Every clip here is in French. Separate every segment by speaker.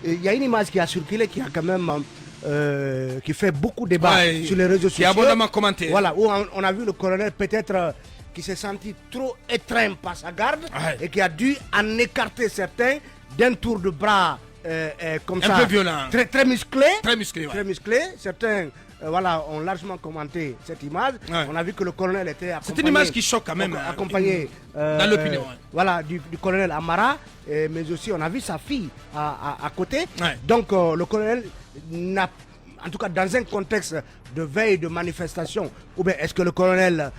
Speaker 1: il y a une image qui a circulé qui a quand même qui fait beaucoup débat sur les réseaux sociaux.
Speaker 2: Qui a abondamment commenté.
Speaker 1: Voilà, où on a vu le colonel peut-être qui s'est senti trop étreint par sa garde et qui a dû en écarter certains d'un tour de bras comme ça.
Speaker 2: Un peu violent.
Speaker 1: Très musclé.
Speaker 2: Très musclé,
Speaker 1: Très musclé. Certains ont largement commenté cette image. On a vu que le colonel était accompagné.
Speaker 2: C'est une image qui choque quand même.
Speaker 1: Accompagné
Speaker 2: dans l'opinion.
Speaker 1: Voilà, du colonel Amara, mais aussi on a vu sa fille à côté. Donc le colonel n'a, en tout cas dans un contexte de veille de manifestation, ou bien est-ce que le colonel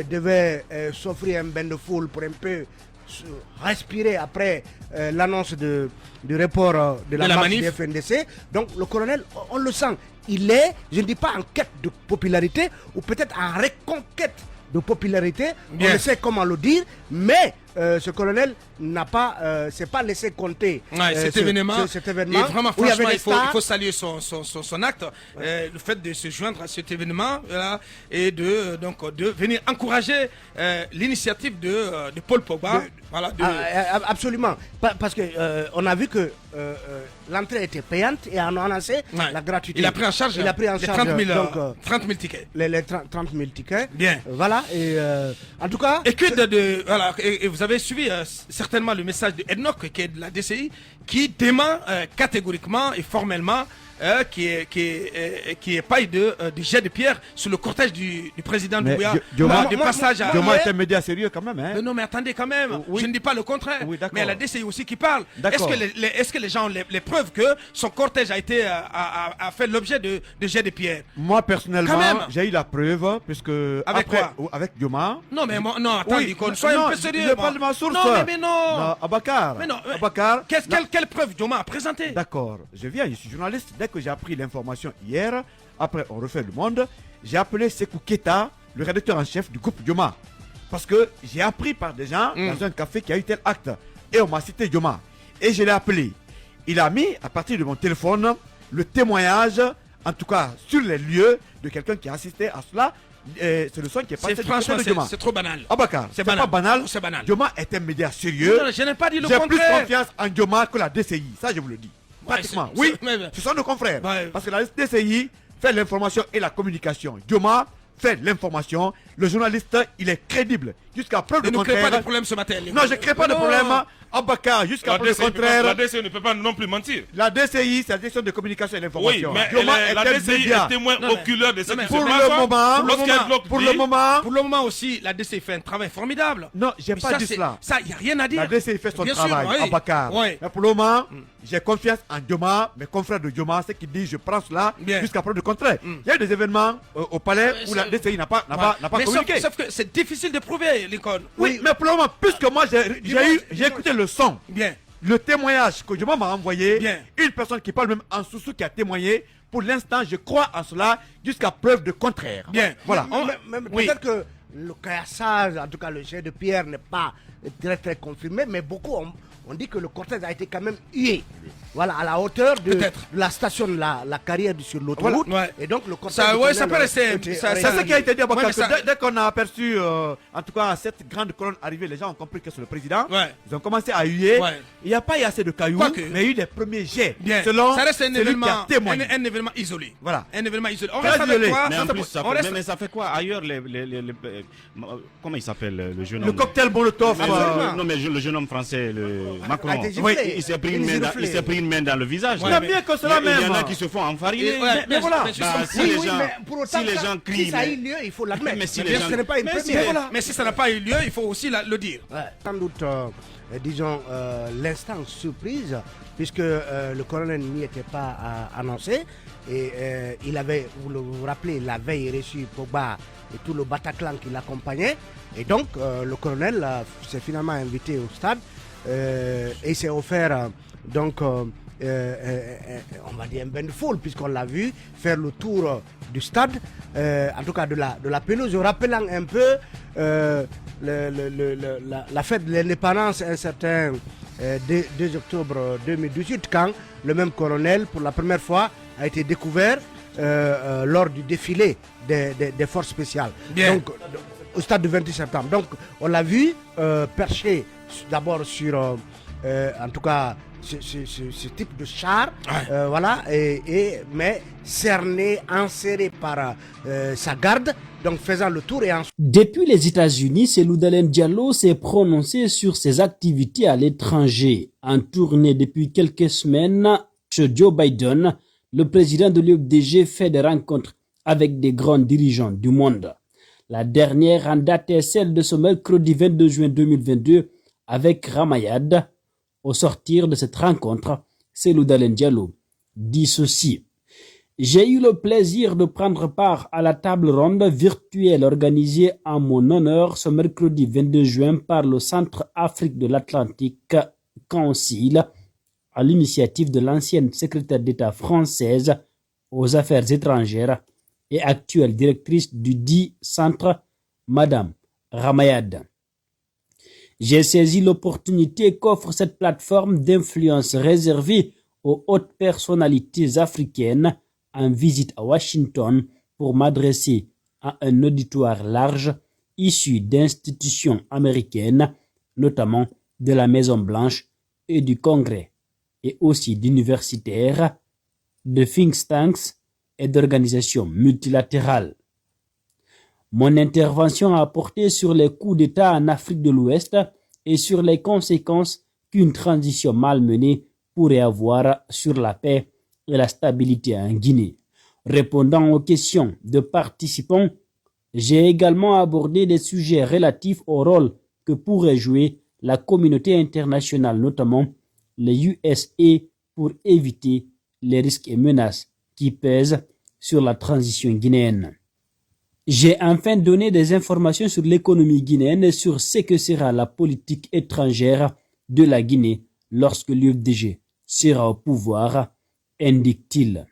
Speaker 1: devait s'offrir un bain de foule pour un peu respirer après l'annonce du report de la marche du FNDC. Donc le colonel, on le sent, il est, je ne dis pas en quête de popularité, ou peut-être en reconquête de popularité, on ne sait comment le dire, mais ce colonel n'a pas, s'est pas laissé compter
Speaker 2: cet événement. Et vraiment, franchement, il faut saluer son acte, le fait de se joindre à cet événement et de venir encourager l'initiative de Paul Pogba.
Speaker 1: Absolument, parce que on a vu que l'entrée était payante et on a annoncé la gratuité.
Speaker 2: Il a pris en charge, les 30 000 tickets.
Speaker 1: Les 30 000 tickets.
Speaker 2: Bien.
Speaker 1: Voilà, et en tout cas...
Speaker 2: Et vous avez suivi certainement le message de Enoch, qui est de la DCI, qui dément catégoriquement et formellement qui est pas de jet de pierre sur le cortège du président Doumbouya.
Speaker 3: Dioma est un média sérieux quand même. Hein?
Speaker 2: Mais non, mais attendez quand même. Je ne dis pas le contraire.
Speaker 3: Oui,
Speaker 2: mais la DCI aussi qui parle. Est-ce que les gens ont les preuves que son cortège a fait l'objet de jet de pierre?
Speaker 3: Moi, personnellement, j'ai eu la preuve, puisque...
Speaker 2: Avec quoi?
Speaker 3: Avec Dioma.
Speaker 2: Non, mais non, attendez, soyez un peu sérieux.
Speaker 3: Je parle de ma source.
Speaker 2: Non, mais non.
Speaker 3: Abakar.
Speaker 2: Mais non.
Speaker 3: Abakar.
Speaker 2: Quelle preuve Dioma a présenté?
Speaker 3: D'accord. Je suis journaliste. Dès que j'ai appris l'information hier, après on refait le monde, j'ai appelé Sekou Keita, le rédacteur en chef du groupe Dioma. Parce que j'ai appris par des gens dans un café qui a eu tel acte. Et on m'a cité Dioma. Et je l'ai appelé. Il a mis, à partir de mon téléphone, le témoignage, en tout cas sur les lieux, de quelqu'un qui a assisté à cela. C'est le son qui est passé du côté de Dioma.
Speaker 2: C'est trop banal.
Speaker 3: Abakar, c'est pas banal. C'est banal. Dioma est un média sérieux.
Speaker 2: Non, je n'ai pas dit le contraire.
Speaker 3: J'ai plus confiance en Dioma que la DCI. Ça, je vous le dis. Pratiquement. Oui, ce sont nos confrères. Parce que la DCI fait l'information et la communication. Dioma fait l'information. Le journaliste, il est crédible. Jusqu'à preuve du contraire.
Speaker 2: Ne crée pas de problème ce matin.
Speaker 3: Non, je ne crée pas de problème. Abakar, jusqu'à preuve du contraire.
Speaker 4: La DCI ne peut pas non plus mentir.
Speaker 3: La DCI, c'est la direction de communication et l'information.
Speaker 4: Oui, mais la DCI est témoin oculaire de ce qui se passe.
Speaker 3: Pour le
Speaker 2: moment aussi, la DCI fait un travail formidable.
Speaker 3: Non, j'ai pas dit cela.
Speaker 2: Ça, il n'y a rien à dire.
Speaker 3: La DCI fait son travail, Abakar. Mais pour le moment, j'ai confiance en Dioma, mes confrères de Dioma, ceux qui disent je prends cela jusqu'à preuve du contraire. Il y a eu des événements au palais où la DCI n'a pas communiqué.
Speaker 2: Sauf que c'est difficile de prouver, Lincoln.
Speaker 3: Oui, mais pour le moment, puisque moi j'ai écouté le son, le témoignage que Dioma m'a envoyé, une personne qui parle même en sous-sous qui a témoigné, pour l'instant je crois en cela jusqu'à preuve de contraire.
Speaker 2: Bien,
Speaker 3: voilà.
Speaker 1: Peut-être que le caillassage, en tout cas le jet de pierre n'est pas très confirmé, mais beaucoup on dit que le cortège a été quand même hué. Voilà, à la hauteur de la station de la carrière sur l'autoroute.
Speaker 2: Et
Speaker 1: donc le cortège...
Speaker 2: Ça peut rester...
Speaker 3: C'est ce qui a été dit, dès qu'on a aperçu, en tout cas, cette grande colonne arriver, les gens ont compris que c'est le président. Ils ont commencé à huer. Il n'y a pas eu assez de cailloux, mais il y a eu des premiers jets.
Speaker 2: Selon ça reste un événement isolé.
Speaker 3: Voilà.
Speaker 2: Un événement isolé.
Speaker 3: On reste avec quoi?
Speaker 5: Mais ça fait quoi ailleurs comment il s'appelle le jeune homme?
Speaker 3: Le cocktail Molotov.
Speaker 5: Non, mais le jeune homme français, Macron.
Speaker 3: Oui,
Speaker 5: il s'est pris une main dans le visage.
Speaker 3: Il y a bien que cela même.
Speaker 5: Il y en a qui se font enfariner.
Speaker 3: Mais voilà.
Speaker 1: Si les gens crient, si ça a eu lieu, il faut l'admettre. Mais si ce n'est pas une première.
Speaker 2: Mais si ça n'a pas eu lieu, il faut aussi le dire.
Speaker 1: Sans doute, disons, l'instant surprise, puisque le colonel n'y était pas annoncé. Et il avait, vous vous rappelez, la veille reçu Pogba et tout le Bataclan qui l'accompagnait. Et donc, le colonel s'est finalement invité au stade et s'est offert, donc, on va dire un bain de foule, puisqu'on l'a vu faire le tour du stade, en tout cas de la pelouse, rappelant un peu la fête de l'indépendance, un certain 2 octobre 2018, quand le même colonel, pour la première fois, a été découvert lors du défilé des forces spéciales. Donc, au stade du 28 septembre. Donc, on l'a vu perché d'abord sur, en tout cas, ce type de char, voilà, mais cerné, enserré par sa garde, donc faisant le tour et ensuite.
Speaker 6: Depuis les États-Unis, Cellou Dalein Diallo s'est prononcé sur ses activités à l'étranger. En tournée depuis quelques semaines, chez Joe Biden, le président de l'UFDG fait des rencontres avec des grands dirigeants du monde. La dernière en date est celle de ce mercredi 22 juin 2022 avec Ramayad. Au sortir de cette rencontre, Cellou Dalein Diallo dit ceci. J'ai eu le plaisir de prendre part à la table ronde virtuelle organisée en mon honneur ce mercredi 22 juin par le Centre Afrique de l'Atlantique Council à l'initiative de l'ancienne secrétaire d'État française aux affaires étrangères et actuelle directrice du dit centre, Madame Ramayad. J'ai saisi l'opportunité qu'offre cette plateforme d'influence réservée aux hautes personnalités africaines en visite à Washington pour m'adresser à un auditoire large issu d'institutions américaines, notamment de la Maison-Blanche et du Congrès, et aussi d'universitaires, de think tanks et d'organisations multilatérales. Mon intervention a porté sur les coups d'État en Afrique de l'Ouest et sur les conséquences qu'une transition mal menée pourrait avoir sur la paix et la stabilité en Guinée. Répondant aux questions de participants, j'ai également abordé des sujets relatifs au rôle que pourrait jouer la communauté internationale, notamment les USA, pour éviter les risques et menaces qui pèsent sur la transition guinéenne. J'ai enfin donné des informations sur l'économie guinéenne et sur ce que sera la politique étrangère de la Guinée lorsque l'UFDG sera au pouvoir, indique-t-il.